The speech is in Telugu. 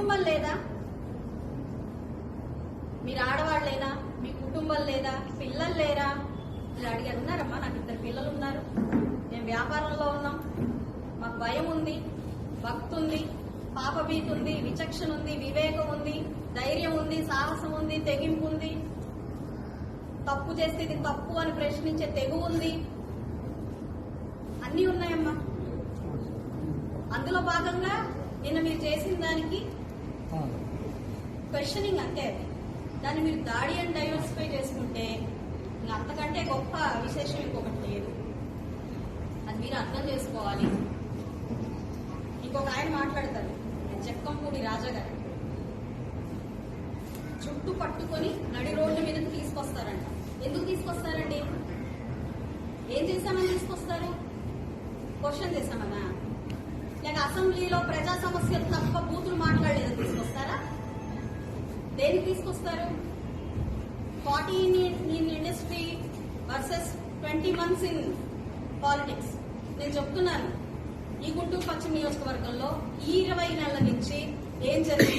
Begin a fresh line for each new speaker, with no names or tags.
కుటుంబం లేదా? మీరు ఆడవాళ్ళేనా? మీ కుటుంబం లేదా? పిల్లలు లేరా? మీరు అడిగారు. ఉన్నారమ్మా, నాకు 2 పిల్లలు ఉన్నారు, మేము వ్యాపారంలో ఉన్నాం, మాకు భయం ఉంది, భక్తి ఉంది, పాపభీతి ఉంది, విచక్షణ ఉంది, వివేకం ఉంది, ధైర్యం ఉంది, సాహసం ఉంది, తెగింపు ఉంది, తప్పు చేస్తే ఇది తప్పు అని ప్రశ్నించే తెగువ ఉంది, అన్నీ ఉన్నాయమ్మా. అందులో భాగంగా నిన్న మీరు చేసిన దానికి క్వశ్చనింగ్ అంతే. అది దాన్ని మీరు దాడి అండ్ డైవర్సిఫై చేసుకుంటే ఇంకా అంతకంటే గొప్ప విశేషం ఇంకొకటి లేదు. అది మీరు అర్థం చేసుకోవాలి. ఇంకొక ఆయన మాట్లాడతారు, జక్కంపూడి రాజా గారు, చుట్టూ పట్టుకొని నడి రోడ్ల మీదకి తీసుకొస్తారంట. ఎందుకు తీసుకొస్తారండి? ఏం చేశామని తీసుకొస్తారు? క్వశ్చన్ చేశామన్నా? లేక అసెంబ్లీలో ప్రజా సమస్యలు తప్ప బూతులు మాట్లాడలేదని తీసుకొస్తారా? దేనికి తీసుకొస్తారు? 40 in industry versus 20 months in politics. నేను చెప్తున్నాను, ఈ గుంటూరు పశ్చిమ నియోజకవర్గంలో ఈ 20 నెలల నుంచి ఏం జరిగింది?